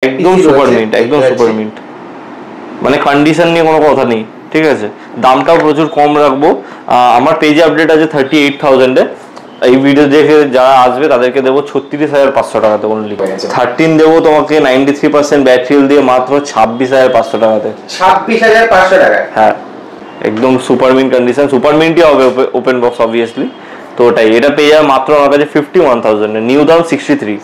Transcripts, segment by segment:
একদম super mint, একদম super mint, মানে কন্ডিশন নিয়ে কোনো কথা নেই, ঠিক আছে। দামটাও প্রচুর কম রাখবো। আমার পেজে আপডেট আছে 38,000-এ। এই ভিডিও দেখে যারা আসবে তাদেরকে দেবো 36,500 টাকাতে অনলি। 13 দেবো তোমাকে 93% ব্যাটারি দিয়ে মাত্র 26,500 টাকাতে। 26,500 টাকা? হ্যাঁ, একদম সুপার মিন্ট কন্ডিশন। সুপার মিন্টই হবে ওপেন বক্স অবভিয়াসলি। তো ওটাই, এটা পেয়ে যাবে মাত্র আমার কাছে 51,000-এ। নিউ দাম 63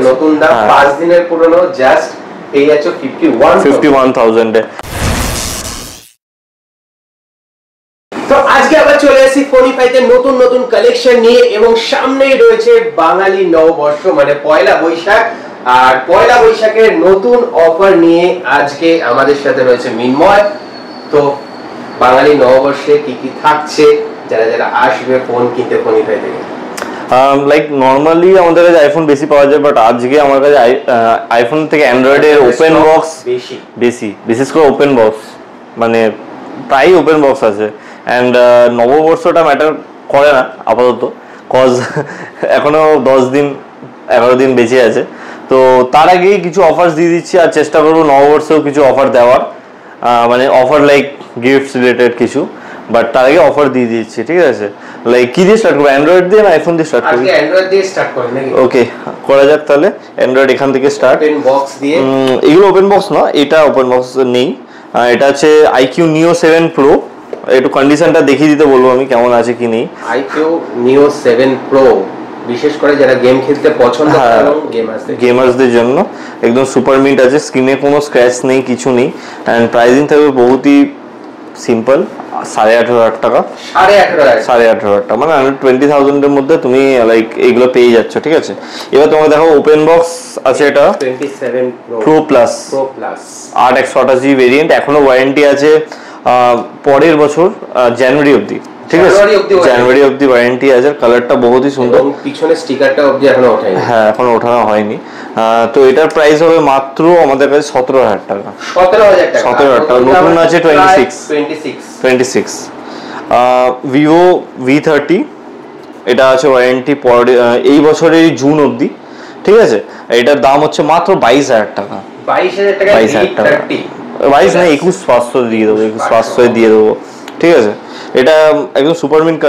নতুন দাম 5 দিনের পুরনো, জাস্ট পেয়ে যাচ্ছ 51,000-এ। তো আজকে আবার চলে এসেছি ফোনিফাইতে নতুন নতুন কালেকশন নিয়ে, এবং সামনেই রয়েছে বাঙালি নববর্ষ মানে পয়লা বৈশাখ। আর পয়লা বৈশাখের নতুন অফার নিয়ে আজকে আমাদের সাথে রয়েছে মিনময়। তো বাঙালি নববর্ষে কি কি থাকছে, যারা যারা আসবে ফোন কিনতে ফোনিফাই থেকে? লাইক নর্মালি আমাদের কাছে আইফোন বেশি পাওয়া যায়, বাট আজকে আমার কাছে আইফোন থেকে অ্যান্ড্রয়েডের ওপেন বক্স বেশি, বিশেষ করে ওপেন বক্স, মানে প্রায় ওপেন বক্স আছে। অ্যান্ড নববর্ষটা ম্যাটার করে না আপাতত, কজ এখনো 10-11 দিন বেঁচে আছে। তো তার আগেই কিছু অফার্স দিয়ে দিচ্ছি, আর চেষ্টা করবো নববর্ষেও কিছু অফার দেওয়ার, মানে অফার লাইক গিফটস রিলেটেড কিছু, বাট তার আগে অফার দিয়ে দিচ্ছি, ঠিক আছে। লাইক কি দিয়ে স্টার্ট করবো, অ্যান্ড্রয়েড দিয়ে না আইফোন দিয়ে স্টার্ট করবো? অ্যান্ড্রয়েড দিয়ে স্টার্ট করি নাকি? ওকে, করা যাক তাহলে। অ্যান্ড্রয়েড এখান থেকে স্টার্ট। ওপেন বক্স দিয়ে, এগুলো ওপেন বক্স না, এটা ওপেন বক্স নেই। এটা আছে IQ Neo 7 Pro। একটু কন্ডিশনটা দেখিয়ে দিতে বলবো আমি, কেমন আছে কি নেই। IQ Neo 7 Pro বিশেষ করে যারা গেম খেলতে পছন্দ করে এবং গেমার্সদের জন্য একদম সুপার মিন্ট আছে। স্ক্রিনে কোনো স্ক্র্যাচ নেই, কিছু নেই। অ্যান্ড প্রাইসিং থাকবে বহুতই সিম্পল, 18,500 টাকা। 18,500 টাকা মানে 20,000-এর মধ্যে তুমি লাইক এইগুলো পেয়ে যাচ্ছ, ঠিক আছে। এবার তোমাকে দেখো ওপেন বক্স আছে, এটা 27 Pro Plus 8/128GB ভেরিয়েন্ট। এখনো ওয়ারেন্টি আছে পরের বছর জানুয়ারি অবধি, ঠিক আছে। জানুয়ারি অবধি ওয়ারেন্টি আছে। কালারটা বহুতই সুন্দর, এবং পিছনে স্টিকারটা অবধি এখনো ওঠায়নি। হ্যাঁ, এখনো ওঠানো হয়নি। তো এটার প্রাইস হবে মাত্র আমাদের কাছে 17,000 টাকা। 17,000 টাকা। নতুন আছে 26। ভিভো V30, এটা আছে ওয়ারেন্টি এই বছরের জুন অবধি, ঠিক আছে। এটার দাম হচ্ছে মাত্র 22,000 টাকা। 22,000 টাকা? 22 না, 21,500 দিয়ে দেবো, 21,500 দিয়ে দেবো, ঠিক আছে। এটা একদম সুপার মিন্ট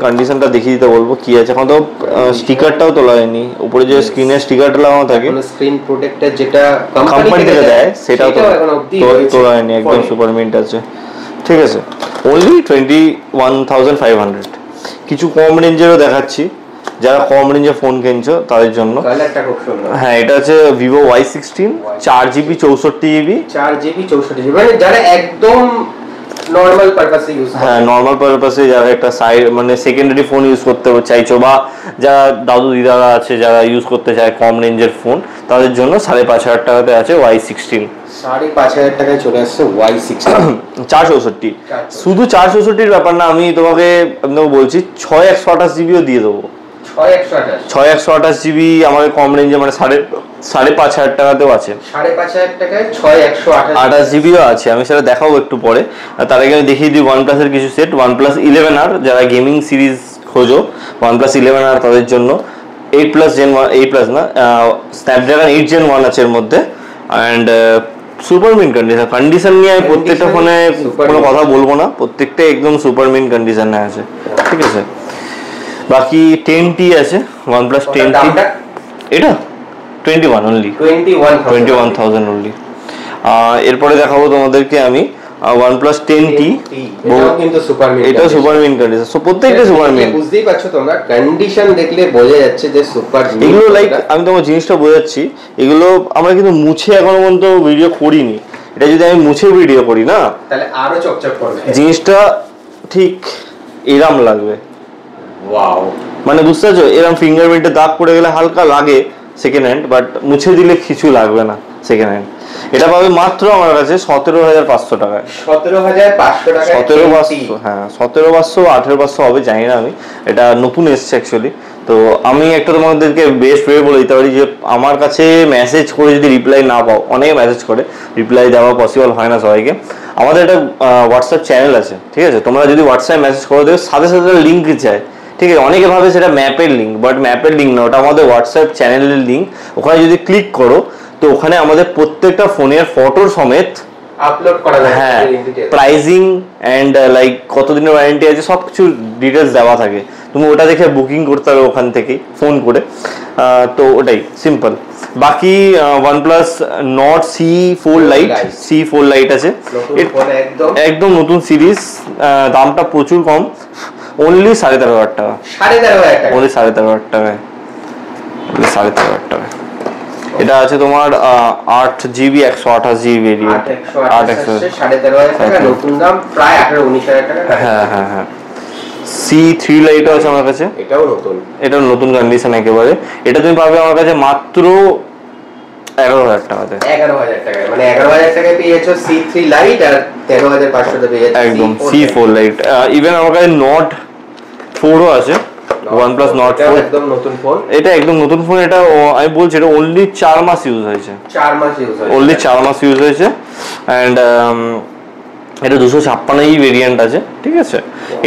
কন্ডিশনটা দেখিয়ে দিতে বলবো কি আছে। এখন তো স্টিকারটাও তোলা হয়নি, উপরে যে স্ক্রিনের স্টিকারটা লাগানো থাকে, স্ক্রিন প্রোটেক্টর যেটা কোম্পানি থেকে দেয়, সেটাও তোলা হয়নি। একদম সুপার মিন্ট আছে, ঠিক আছে। অনলি 21,500। কিছু কম রেঞ্জেরও দেখাচ্ছি, যারা কম রেঞ্জে ফোন কিনছো তাদের জন্য। হ্যাঁ, এটা আছে Vivo Y16, 4GB 64GB। 4GB 64GB মানে যারা একদম নরমাল পারপাসে ইউজ করে। হ্যাঁ, নরমাল পারপাসে যারা একটা সাইড মানে সেকেন্ডারি ফোন ইউজ করতে চাইছো, বা যারা দাদু দিদারা আছে যারা ইউজ করতে চায় কম রেঞ্জের ফোন, তাদের জন্য 5,500 টাকাতে আছে Y16। 5,500 টাকায় চলে আসছে Y16 464। শুধু 464-র ব্যাপার না, আমি তোমাকে বলছি 6/128GBও দিয়ে দেবো। 6/128GB আমাদের কম রেঞ্জে, মানে 5,500 টাকাতেও আছে। 5,500 টাকায় 6/128GBও আছে। আমি সেটা দেখাবো একটু পরে। তার আগে আমি দেখিয়ে দিই OnePlus-এর কিছু সেট। OnePlus 11R, যারা গেমিং সিরিজ খোঁজো, OnePlus 11R তাদের জন্য। 8 না, স্ন্যাপড্রাগন 8 Gen 1 আছে এর মধ্যে। অ্যান্ড সুপার মিন্ট কন্ডিশন নিয়ে আমি প্রত্যেকটা ফোনে কোনো কথা বলবো না, প্রত্যেকটা একদম সুপার মিন্ট কন্ডিশনে আছে, ঠিক আছে। বাকি 10T আছে, OnePlus 10T। এটা 21 অনলি, 21,000 অনলি। এরপরে দেখাবো তোমাদেরকে আমি OnePlus 10T। এটাও সুপার মিন্ট কন্ডিশন। সো প্রত্যেকটা সুপার মিন্ট, বুঝতেই পারছো তোমরা, কন্ডিশন দেখলে বোঝা যাচ্ছে যে সুপার মিন্ট। এগুলো লাইক আমি তোমার জিনিসটা বোঝাচ্ছি, এগুলো আমরা কিন্তু মুছে এখনো পর্যন্ত ভিডিও করিনি। এটা যদি আমি মুছে ভিডিও করি না, তাহলে আরো চকচক করবে, জিনিসটা ঠিক এরম লাগবে। ওয়াও, মানে বুঝতে পারছো, এরকম ফিঙ্গারপ্রিন্টে দাগ পড়ে গেলে হালকা লাগে সেকেন্ড হ্যান্ড, বাট মুছে দিলে কিছু লাগবে না সেকেন্ড হ্যান্ড। এটা পাবে মাত্র আমার কাছে 17,500 টাকায়। 17,500 টাকা। 17,500, হ্যাঁ 17,500, 18,500 হবে জানি না আমি, এটা নতুন এসছে অ্যাকচুয়ালি। তো আমি একটা তোমাদেরকে বেস্ট ওয়ে বলে দিতে পারি যে আমার কাছে মেসেজ করে যদি রিপ্লাই না পাও, অনেকে মেসেজ করে, রিপ্লাই দেওয়া পসিবল হয় না সবাইকে। আমাদের একটা হোয়াটসঅ্যাপ চ্যানেল আছে, ঠিক আছে। তোমরা যদি হোয়াটসঅ্যাপ মেসেজ করে দেবে, সাথে সাথে লিঙ্ক চায় ঠিক আছে, অনেকে ভাবে সেটা ম্যাপের লিঙ্ক, বাট ম্যাপের লিঙ্ক না, ওটা আমাদের হোয়াটসঅ্যাপ চ্যানেলের লিঙ্ক। ওখানে যদি ক্লিক করো তো ওখানে আমাদের প্রত্যেকটা ফোনের ফটোর সমেত আপলোড করা যায়, হ্যাঁ, প্রাইসিং অ্যান্ড লাইক কতদিনের ওয়ারেন্টি আছে সব কিছু ডিটেলস দেওয়া থাকে। তুমি ওটা দেখে বুকিং করতে হবে ওখান থেকেই ফোন করে। তো ওটাই সিম্পল। বাকি OnePlus Nord C4 Lite আছে, একদম নতুন সিরিজ, দামটা প্রচুর কম, অনলি 13,500 টাকা। 13,500 অনলি 13,500 টাকায়, 13,500 টাকায়। এটা আছে তোমার 8GB 128GB ভেরিয়েন্ট, 13,500 টাকা নতুন দাম, প্রায় 18-19,000 টাকা। হ্যাঁ C3 Lite আছে আমার কাছে, এটাও নতুন কন্ডিশন একেবারে। এটা তুমি পাবে আমার কাছে মাত্র 11,000 টাকাতে। 11,000 টাকায়, মানে 11,000 টাকায় পেয়ে যাচ্ছ C3 Lite আর 13,500 তে পেয়ে যাচ্ছ একদম C4 Lite। ইভেন আমার কাছে Nord 4 ও আছে, OnePlus Nord 4 একদম নতুন ফোন। এটা একদম নতুন ফোন। এটা আমি বলছি এটা অনলি 4 মাস ইউজ হয়েছে, 4 মাস ইউজ হয়েছে, অনলি 4 মাস ইউজ হয়েছে। অ্যান্ড এটা 256GB ভেরিয়েন্ট আছে, ঠিক আছে।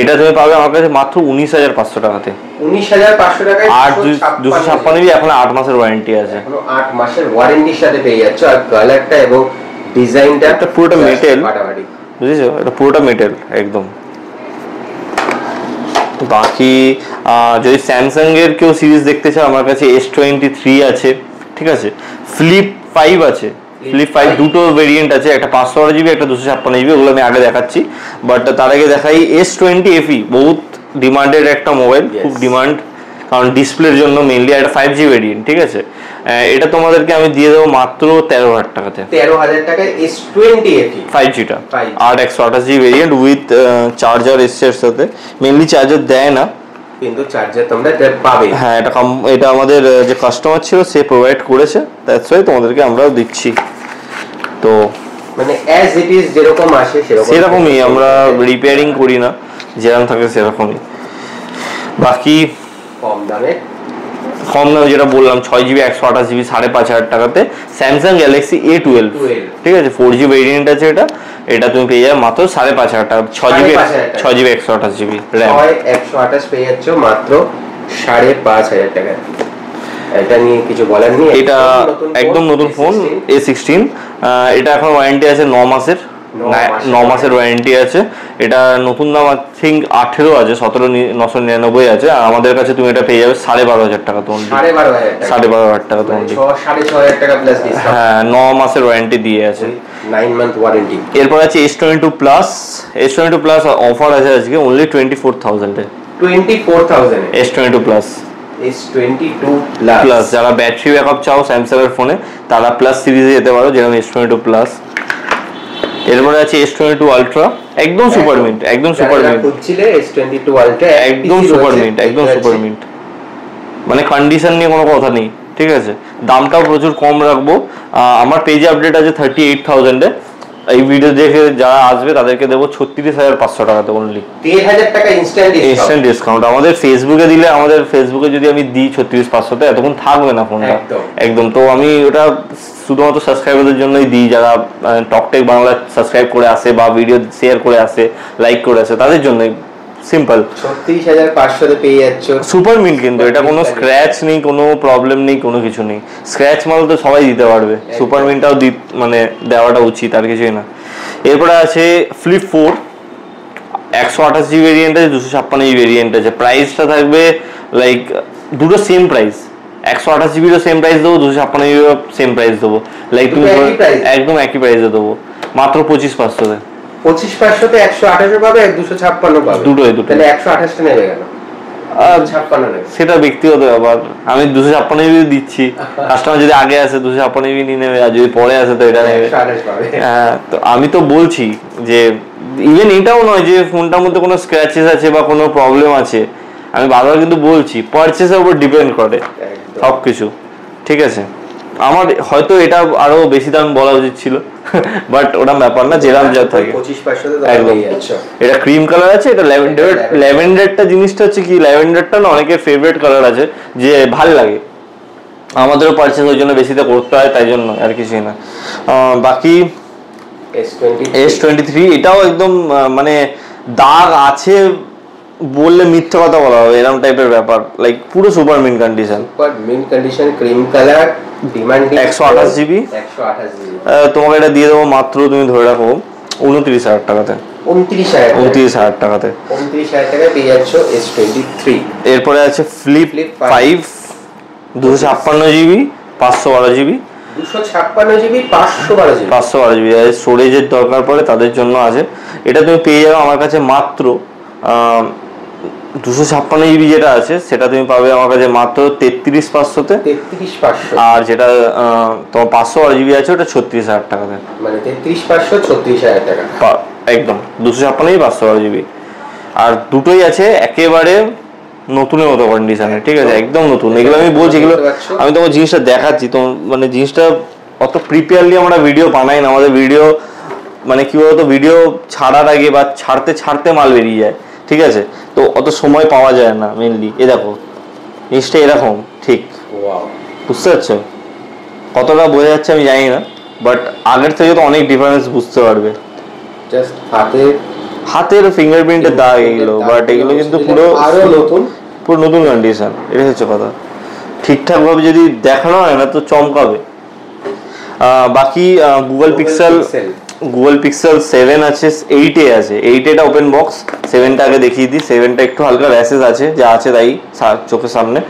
এটা তুমি পাবে আমার কাছে মাত্র 19,500 টাকাতে। 19,500 টাকায় 256GB, এখন 8 মাসের ওয়ারেন্টি আছে, এখনো 8 মাসের ওয়ারেন্টির সাথে পেয়ে যাচ্ছ। আর কালারটা এবং ডিজাইনটা এটা পুরোটা মেটাল, বুঝেছো, এটা পুরোটা মেটাল একদম। বাকি যদি স্যামসাং এর কেউ সিরিজ দেখতে চাও, আমার কাছে S23 আছে, ঠিক আছে। ফ্লিপ 5 আছে, ফ্লিপ 5 দুটো ভেরিয়েন্ট আছে, একটা 512GB, একটা 256GB, ওগুলো আমি আগে দেখাচ্ছি। বাট তার আগে দেখাই S20 FE, বহুত ডিমান্ডেড একটা মোবাইল, খুব ডিমান্ড, কারণ ডিসপ্লের জন্য মেইনলি। একটা 5G ভেরিয়েন্ট, ঠিক আছে। এটা তোমাদেরকে আমি দিয়ে দেবো মাত্র 13,000 টাকাতে। 13,000 টাকায় S20 FE 5Gটা, আর 128GB ভেরিয়েন্ট উইথ চার্জার এসছে এর সাথে। মেইনলি চার্জার দেয় না, কিন্তু চার্জার তোমরা পাবে। হ্যাঁ, এটা আমাদের যে কাস্টমার ছিল সে প্রোভাইড করেছে, দ্যাটস ওয়াই তোমাদেরকে আমরাও দিচ্ছি। তো মানে অ্যাজ ইট ইজ যেরকম আসে সেরকমই, আমরা রিপেয়ারিং করি না, যেরকম থাকে সেরকমই। বাকি কম দামে যেটা বললাম 6GB 128GB 5,500 টাকাতে স্যামসাং গ্যালাক্সি A12, ঠিক আছে। 4G ভেরিয়েন্ট আছে এটা। এটা তুমি পেয়ে যাবে মাত্র 5,500 টাকা, 6GB 128GB র্যাম, 128 পেয়ে যাচ্ছ মাত্র 5,500 টাকায়। এটা নিয়ে কিছু বলার নেই, এটা একদম নতুন ফোন A16। এটা এখন ওয়ারেন্টি আছে 9 মাসের, 9 মাসের ওয়ারেন্টি আছে। এটা নতুন দাম আই থিঙ্ক 18 আছে, 17,999 আছে। আর আমাদের কাছে তুমি এটা পেয়ে যাবে 12,500 টাকা। তো 12,500 টাকা তো 6,500 টাকা প্লাস ডিসকাউন্ট। হ্যাঁ, 9 মাসের ওয়ারেন্টি দিয়ে আছে, 9 মান্থ ওয়ারেন্টি। এরপর আছে S22 প্লাস অফার আছে আজকে অনলি 24,000 এ। 24,000 S22 প্লাস যারা ব্যাটারি ব্যাকআপ চাও স্যামসাং এর ফোনে, তারা প্লাস সিরিজে যেতে পারো, যেরকম S22 প্লাস। এরপরে আছে S22 আলট্রা, একদম সুপার মিন্ট, একদম সুপার মিন্ট, S22 আলট্রা একদম সুপার মিন্ট, একদম সুপার মিন্ট, মানে কন্ডিশন নিয়ে কোনো কথা নেই, ঠিক আছে। দামটাও প্রচুর কম রাখবো। আমার পেজে আপডেট আছে 38,000 এ। এই ভিডিও দেখে যারা আসবে তাদেরকে দেবো 36,500 টাকাতে অনলি, 1,000 টাকা ইনস্ট্যান্ট ডিসকাউন্ট। আমাদের ফেসবুকে দিলে, আমাদের ফেসবুকে যদি আমি দিই 36,500তে, এতক্ষণ থাকবে না ফোনটা একদম। তো আমি ওটা শুধুমাত্র সাবস্ক্রাইবারদের জন্যই দিই, যারা টকটেক বাংলা সাবস্ক্রাইব করে আসে বা ভিডিও শেয়ার করে আসে, লাইক করে আসে, তাদের জন্যই। সিম্পল 36,500 পেয়ে যাচ্ছ সুপার মিন্ট। কিন্তু এটা কোনো স্ক্র্যাচ নেই, কোনো প্রবলেম নেই, কোনো কিছু নেই। স্ক্র্যাচ মাল তো সবাই দিতে পারবে, সুপার মিন্টটাও মানে দেওয়াটা উচিত, আর কিছুই না। এরপরে আছে ফ্লিপ 4, 128GB ভেরিয়েন্ট আছে, 256GB ভেরিয়েন্ট আছে। প্রাইসটা থাকবে লাইক দুটো সেম প্রাইস, 128GBরও সেম প্রাইস দেবো, 256GBরও সেম প্রাইস দেবো, লাইক তুমি একদম একই প্রাইসে দেবো, মাত্র 25,500 এ। 25,500 তে 128 পাবে, 256 পাবে, দুটোই। তাহলে 128 টা নেবে কেন? 56 নেবে, সেটা ব্যক্তিগত ব্যাপার। আমি 256GB দিচ্ছি, কাস্টমার যদি আগে আসে 256GB নিয়ে নেবে, আর যদি পরে আসে তো এটা নেবে। হ্যাঁ, তো আমি তো বলছি যে ইভেন এটাও নয় যে ফোনটার মধ্যে কোনো স্ক্র্যাচেস আছে বা কোনো প্রবলেম আছে। আমি বারবার কিন্তু বলছি, পারচেসের উপর ডিপেন্ড করে সবকিছু, ঠিক আছে। আমার হয়তো এটা আরো বেশি দাম বলা উচিত ছিল, বাট ওটা ব্যাপার না, যেরকম যা থাকে। 25,500 একদম। এটা ক্রিম কালার আছে, এটা ল্যাভেন্ডারটা জিনিসটা হচ্ছে কি, ল্যাভেন্ডারটা না অনেকের ফেভারিট কালার আছে, যে ভাল লাগে। আমাদেরও পারচেস ওই জন্য বেশিটা করতে হয়, তাই জন্য, আর কিছুই না। বাকি S23 এটাও একদম মানে দাগ আছে বললে মিথ্যে কথা বলা হবে, এরকম টাইপের ব্যাপার, লাইক পুরো super mint condition. Super mint condition, cream colour, demanding 128 GB. তোমাকে এটা দিয়ে দেবো মাত্র, তুমি ধরে রাখো 29,000 টাকাতে। 29,000 টাকাতে 29,000 টাকায় পেয়ে যাচ্ছ S23। এরপরে আছে flip 5 256 GB 512 GB. 256 GB 512 GB 512 GB স্টোরেজের দরকার পড়ে তাদের জন্য আছে। এটা তুমি পেয়ে যাবে আমার কাছে মাত্র 256 জিবি যেটা আছে সেটা তুমি পাবে আমার কাছে মাত্র 33,500-তে। 33,500। আর যেটা তোমার 512 জিবি আছে ওটা 36,000 টাকাতে। মানে 33,500 36,000 টাকা একদম। 256 জিবি 512 জিবি। আর দুটোই আছে একেবারে নতুনের মতো কন্ডিশনে, ঠিক আছে, একদম নতুন। এগুলো আমি বলছি, এগুলো আমি তোমার জিনিসটা দেখাচ্ছি, তো মানে জিনিসটা অত প্রিপেয়ারলি আমরা ভিডিও বানাই না। আমাদের ভিডিও মানে কি বলতো, ভিডিও ছাড়ার আগে বা ছাড়তে মাল বেরিয়ে যায়, ঠিক আছে, তো অত সময় পাওয়া যায় না মেনলি। এ দেখো জিনিসটা এরকম, ঠিক বুঝতে পারছো? কতটা বোঝা যাচ্ছে আমি জানি না, বাট আগের থেকে তো অনেক ডিফারেন্স বুঝতে পারবে। জাস্ট হাতের ফিঙ্গারপ্রিন্টের দাগ এগুলো, বাট এগুলো কিন্তু পুরো নতুন কন্ডিশন। এটা হচ্ছে কথা, ঠিকঠাক ভাবে যদি দেখানো হয় না তো চমকাবে। বাকি গুগল পিক্সেল 7 আছে, 8 আছে। 8 ওপেন বক্স, 7টা আগে দেখিয়ে দিই। 7টা একটু হালকা র্যাশেস আছে, যা আছে তাই চোখের সামনে।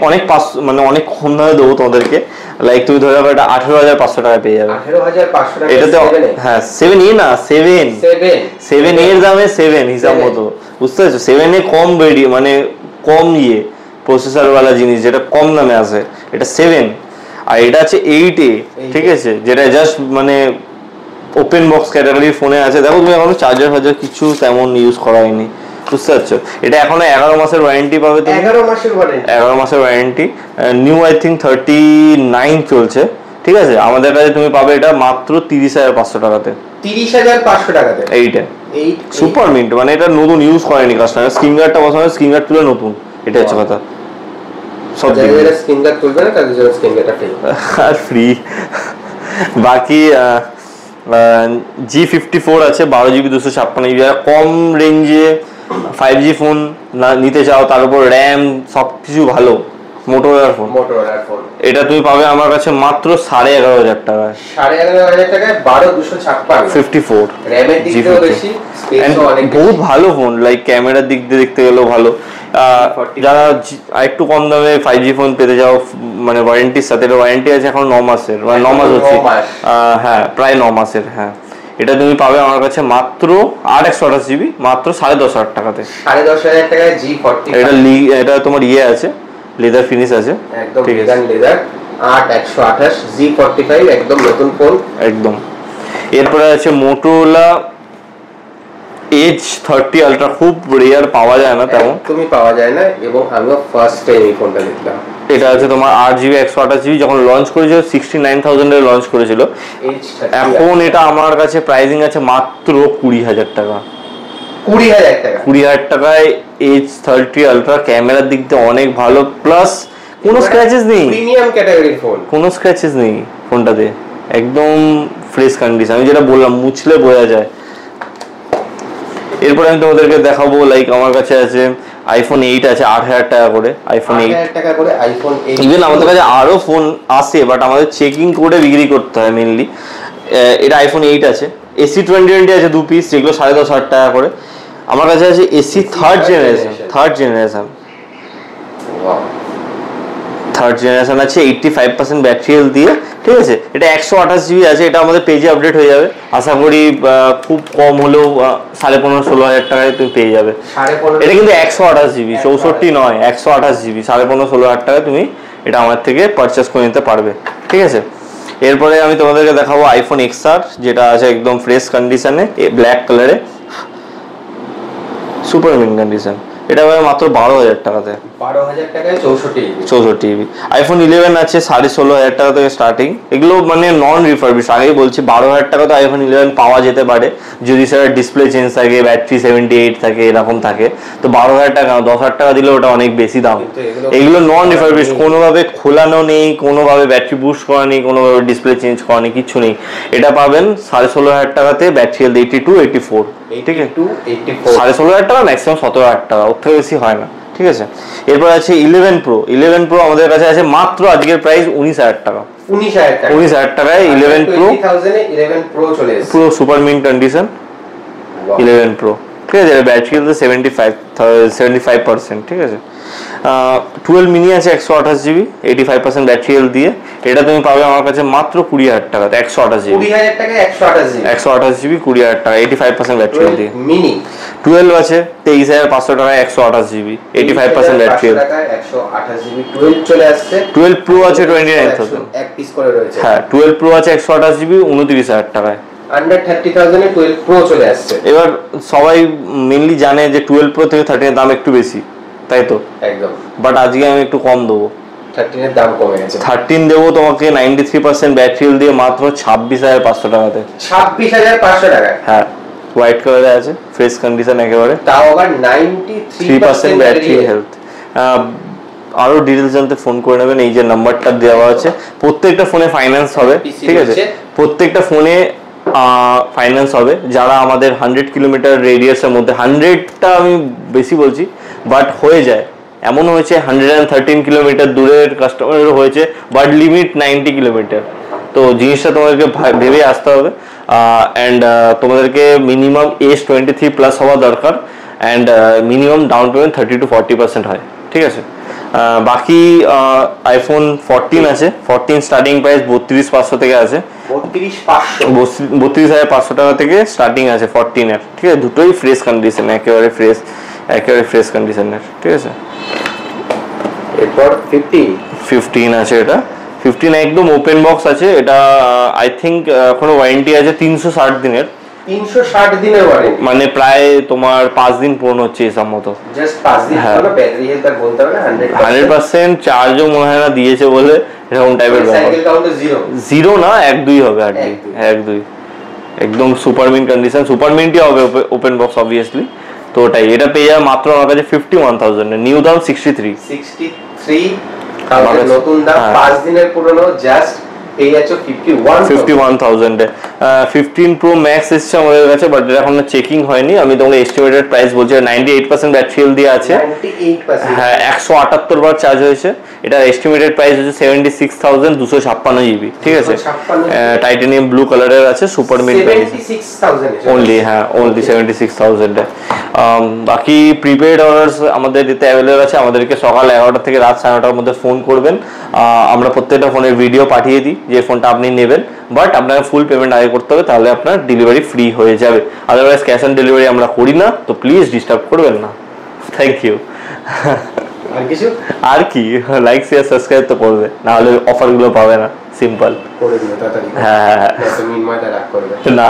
অনেক মানে অনেক কম দামে দেবো তোমাদেরকে, লাইক তুমি ধরে রাখো এটা 18,500 টাকায় পেয়ে যাবে। 18,500 টাকা এটাতে হ্যাঁ 7 না 7 এর দামে 7 হিসাব মতো, বুঝতে পারছো? 7 এ কম মানে কম প্রসেসর ওয়ালা জিনিস যেটা কম দামে আসে, এটা 7। আর এটা আছে 8A, ঠিক আছে, যেটা জাস্ট মানে ওপেন বক্স ক্যাটাগরির ফোনে আছে। দেখো তুমি এখনো চার্জার কিছু তেমন ইউজ করা হয়নি, বুঝতে পারছো? এটা এখনো 11 মাসের ওয়ারেন্টি পাবে তুমি। 11 মাসের ওয়ারেন্টি। নিউ আই থিঙ্ক 39 চলছে, ঠিক আছে। আমাদের কাছে তুমি পাবে এটা মাত্র 30,500 টাকাতে। 30,500 টাকাতে এইটা সুপার মিন্ট, মানে এটা নতুন ইউজ করেনি কাস্টমার। স্ক্রিন গার্ডটা বসানো, স্ক্রিন গার্ড তুলে নতুন, এটা হচ্ছে কথা। সব জায়গায় স্ক্রিন গার্ড তুলবে না, তাদের জন্য স্ক্রিন গার্ডটা ফ্রি। আর ফ্রি। বাকি G54 আছে 12 জিবি 256 জিবি। কম রেঞ্জে 5G ফোন না নিতে চাও, তার উপর র্যাম সবকিছু ভালো, মোটোরোলার ফোন। এটা তুমি পাবে আমার কাছে মাত্র 11,500 টাকায়। 11,500 টাকায় 12 54 র‍্যামের দিক থেকেও বেশি, স্পেসও অনেক বেশি। বহুত ভালো ফোন, লাইক ক্যামেরার দিক দিয়ে দেখতে গেলেও ভালো। যারা একটু কম দামে 5G ফোন পেতে যাও, মানে ওয়ারেন্টির সাথে, এটা ওয়ারেন্টি আছে এখন 9 মাসের, মানে 9 মাস হচ্ছে, হ্যাঁ প্রায় 9 মাসের। হ্যাঁ, এটা তুমি পাবে আমার কাছে মাত্র 128 জিবি মাত্র 10,500 টাকাতে। 10,500 টাকায় G40। এটা তোমার আছে, লেদার ফিনিশ আছে, একদম লেদার। 8/128 G45 একদম নতুন ফোন একদম। এরপরে আছে মোটোরোলা H30 আলট্রা, খুব রেয়ার, পাওয়া যায় না তেমন, তুমি পাওয়া যায় না, এবং আমিও ফার্স্ট টাইম এই ফোনটা দেখলাম। এটা আছে তোমার 8GB 128GB, যখন লঞ্চ করেছিল 69,000 এ লঞ্চ করেছিল। এখন এটা আমার কাছে প্রাইসিং আছে মাত্র 20,000 টাকা। 20,000 টাকায় H30 আলট্রা, ক্যামেরার দিক দিয়ে অনেক ভালো, প্লাস কোনো স্ক্র্যাচেস নেই, প্রিমিয়াম ক্যাটাগরির ফোন, কোনো স্ক্র্যাচেস নেই ফোনটাতে, একদম ফ্রেশ কন্ডিশন। আমি যেটা বললাম, মুছলে বোঝা যায়। এরপর আমি তোমাদেরকে দেখাবো, লাইক আমার কাছে আছে iPhone 8 আছে 8,000 টাকা করে। iPhone 8 টাকা করে iPhone 8। ইভেন আমাদের কাছে আরো ফোন আসে, বাট আমাদের চেকিং করে বিক্রি করতে হয় মেইনলি। এটা iPhone 8 আছে। AC2020 আছে 2 পিস, যেগুলো 10,500 টাকা করে। আমার কাছে আছে AC থার্ড জেনারেশন আছে, 85% ব্যাটারি হেলথ দিয়ে, ঠিক আছে। এটা 128 জিবি আছে। এটা আমাদের পেজে আপডেট হয়ে যাবে, আশা করি খুব কম হলেও 15,500-16,000 টাকায় তুমি পেয়ে যাবে। এটা কিন্তু 128 জিবি, 64 নয়, 128 জিবি, 15,500-16,000 টাকায় তুমি এটা আমার থেকে পারচেস করে নিতে পারবে, ঠিক আছে। এরপরে আমি তোমাদেরকে দেখাবো iPhone XR, যেটা আছে একদম ফ্রেশ কন্ডিশনে, ব্ল্যাক কালারে, সুপার মিন কন্ডিশন। এটা মাত্র 12,000 টাকাতে। 12,000 টাকায় 64 জিবি। আইফোন 11 আছে 16,500 টাকা থেকে স্টার্টিং। এগুলো মানে নন রিফারবিশ, আগেই বলছি 12,000 টাকা তো আইফোন 11 পাওয়া যেতে পারে যদি স্যার ডিসপ্লে চেঞ্জ থাকে, ব্যাটারি 78 থাকে, এরকম থাকে। তো 12,000 টাকা 10,000 টাকা দিলে ওটা অনেক বেশি দাম। এগুলো নন রিফারবিশ, কোনোভাবে খোলানো নেই, কোনোভাবে ব্যাটারি বুস্ট করা নেই, কোনোভাবে ডিসপ্লে চেঞ্জ করা নেই, কিচ্ছু নেই। এটা পাবেন 16,500 টাকাতে, ব্যাটারি হেলথ 82, 84, ঠিক আছে? 16,500 টাকা, ম্যাক্সিমাম 17,000 টাকা, ওর থেকে বেশি হয় না, ঠিক আছে? এরপর আছে 11 প্রো। 11 প্রো আমাদের কাছে আছে মাত্র আজকের প্রাইস 19,000 টাকা। 19,000 টাকায় 11 প্রো, 11 প্রো চলে এসেছে, পুরো সুপার মিন্ট কন্ডিশন 11 প্রো, ঠিক আছে? ব্যাটারি হেলথ 75%, ঠিক আছে? 12 মিনি আছে 128 জিবি, 85% ব্যাটারি হেলথ দিয়ে। এটা তুমি পাবে আমার কাছে মাত্র 20,000 টাকাতে, 128 জিবি, 20,000 টাকায় 128 জিবি, 20,000 টাকা, 85% ব্যাটারি হেলথ দিয়ে। মিনি 12 আছে 23,500 টাকায় 128 জিবি, 85% ব্যাটারি হেলথ, 128 জিবি। 12 চলে আসছে। 12 প্রো আছে 29,000, এক পিস করে রয়েছে। হ্যাঁ 12 প্রো আছে 128 জিবি, 29,000 টাকায়। আন্ডার 30,000 এ 12 প্রো চলে আসছে। এবার সবাই মেইনলি জানে যে 12 প্রো থেকে 13 এর দাম একটু বেশি, তাই তো? একদম। বাট আজকে আমি একটু কম দেবো, 13 এর দাম কমে গেছে। 13 দেবো তোমাকে 93% ব্যাটারি হেলথ দিয়ে মাত্র 26,500 টাকাতে। 26,500 টাকা? হ্যাঁ, হোয়াইট কালারে আছে, ফ্রেশ কন্ডিশন একেবারে, তাও আবার 93% ব্যাটারি হেলথ। আরো ডিটেলস জানতে ফোন করে নেবেন, এই যে নাম্বারটা দেওয়া আছে। প্রত্যেকটা ফোনে ফাইন্যান্স হবে, ঠিক আছে? প্রত্যেকটা ফোনে ফাইন্যান্স হবে। যারা আমাদের 100 কিলোমিটার রেডিয়াসের মধ্যে, 100টা আমি বেশি বলছি বাট হয়ে যায়, এমন হয়েছে 113 কিলোমিটার দূরের কাস্টমারেরও হয়েছে, বাট লিমিট 90 কিলোমিটার। তো জিনিসটা তোমাদেরকে ভেবে আসতে হবে। অ্যান্ড তোমাদেরকে মিনিমাম এজ 23 প্লাস হওয়া দরকার, and minimum down payment 30 to 40% হয়, ঠিক আছে? বাকি আইফোন 14 আছে, 14 স্টার্টিং প্রাইস 32,500 থেকে আছে, 32,500 টাকা থেকে স্টার্টিং আছে 14 এর, ঠিক আছে? দুটোই ফ্রেশ কন্ডিশন, একেবারে ফ্রেশ কন্ডিশনের, ঠিক আছে? এরপর 15 আছে, এটা 15 একদম ওপেন বক্স আছে। এটা আই থিঙ্ক এখনো ওয়ারেন্টি আছে 360 দিনের। 360 দিনের ওয়ারেন্টি, মানে প্রায় তোমার 5 দিন পূর্ণ হচ্ছে এই সম্মত, জাস্ট 5 দিন। কোনো ব্যাটারি হেলথ আর বলতে হবে না, 100% চার্জও মনে হয় না দিয়েছে বলে, এরকম টাইপের ব্যাপার। সাইকেল কাউন্টে জিরো না, 1-2 হবে, 1-2 একদম সুপার মিন্ট কন্ডিশন। সুপার মিন্টই হবে ওপেন বক্স অবভিয়াসলি। তো ওটাই, এটা পেয়ে যাবে মাত্র আমার কাছে 51,000 এ, নিউ দাম 63। নতুন দাম 5 দিনের পুরনো, জাস্ট পেয়ে যাচ্ছে 51,000 এ। 15 প্রো ম্যাক্স এসছে আমাদের কাছে, বাট এটা এখন চেকিং হয়নি। আমি তোমাকে এস্টিমেটেড প্রাইস বলছি, 98% ব্যাটারি হেলথ দিয়ে আছে, 98%, হ্যাঁ 178 বার চার্জ হয়েছে। এটা এস্টিমেটেড প্রাইস হচ্ছে 76,256 জিবি, ঠিক আছে? টাইটানিয়াম ব্লু কালারের আছে, সুপার মিন্ট অনলি, হ্যাঁ অনলি 76,000 এ। বাকি প্রিপেড অর্ডারস আমাদের এতে অ্যাভেলেবল আছে। আমাদেরকে সকাল 11টা থেকে রাত 9:30টার মধ্যে ফোন করবেন, আমরা প্রত্যেকটা ফোনের ভিডিও পাঠিয়ে দিই যে ফোনটা আপনি নেবেন, বাট আপনাকে ফুল পেমেন্ট আগে করতে হবে, তাহলে আপনার ডেলিভারি ফ্রি হয়ে যাবে। আদারওয়াইজ ক্যাশ অন ডেলিভারি আমরা করি না, তো প্লিজ ডিস্টার্ব করবেন না। Thank you. আর কি, লাইক শেয়ার সাবস্ক্রাইব তো করবে, না হলে অফারগুলো পাবে না। সিম্পল, করে দিও তাড়াতাড়ি। হ্যাঁ, না।